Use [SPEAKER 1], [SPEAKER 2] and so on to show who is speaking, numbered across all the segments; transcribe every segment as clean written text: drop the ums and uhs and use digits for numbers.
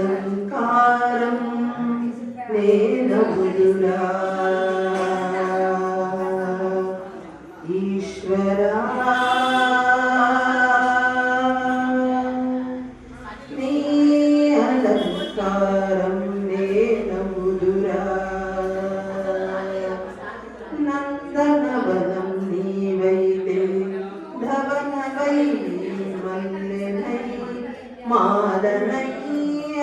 [SPEAKER 1] అలంకారం నేనబుదురా ఈశ్వరా నీ అలంకారం నేనబుదురా నందనవనం నీవైతే ధవనవై మాదనై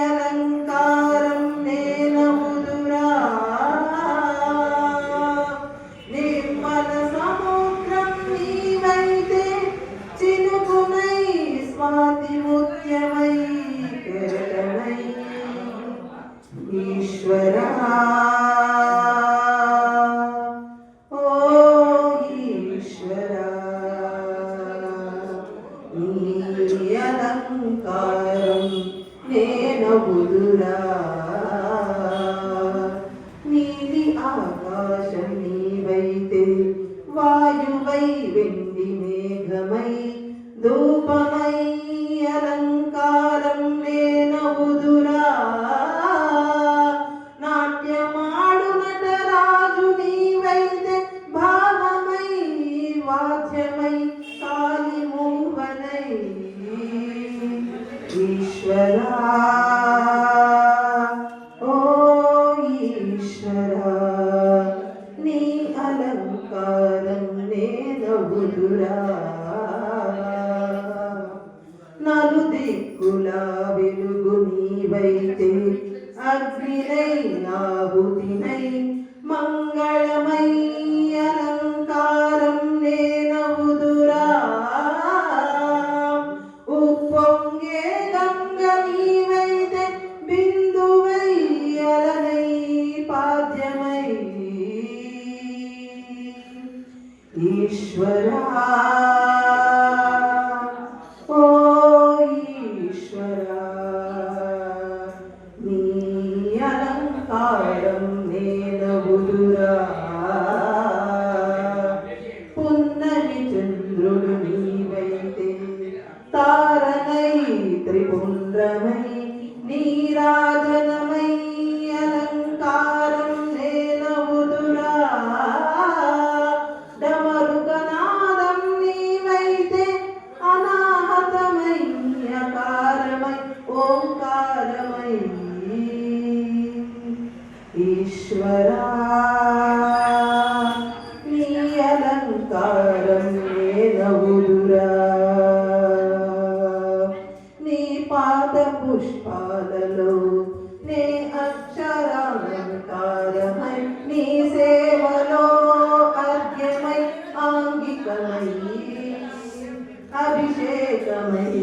[SPEAKER 1] అలంకారం నేనబుదురా నిర్మల సముద్రం నీవైతే చినుకునై స్వాతి ముత్యమై కెరటమై ఈశ్వరా అలంకారం నేనబుదురా నీలి ఆకాశం నీవైతే వాయువై వెండి మేఘమై ధూపమై అలంకారం నేనబుదురా నాట్యమాడు నటరాజు నీవైతే భావమై వాద్యమై కాలి మోహనై ఈశ్వరా ఓ ఈశ్వరా నీ అలంకారం నేనబుదురా నలు దిక్కుల వెలుగు నీవైతే అగ్నినై నాహుతినై మంగళమై అలంకారం నేనబుదురా ఉప్పొంగే గంగ నీవైతే బిందువై అలనై పాద్యమై ఈశ్వరా ఓ ఈశ్వరా నీ అలంకారం నేనబుదురా పున్నమి చంద్రుడు నీవైతే తారనై త్రిపుండ్రమై నీరాజనమై అలంకారం నేనబుదురా డమరుకనాదం నీవైతే అనాహతమై అకారమై ఓంకారమై ఈశ్వరా నీ అలంకారం నేనబుదురా పాద పుష్పాలలో నే అక్షరాలంకారమై నీ సేవలో అర్ఘ్యమై ఆంగికమై అభిషేకమై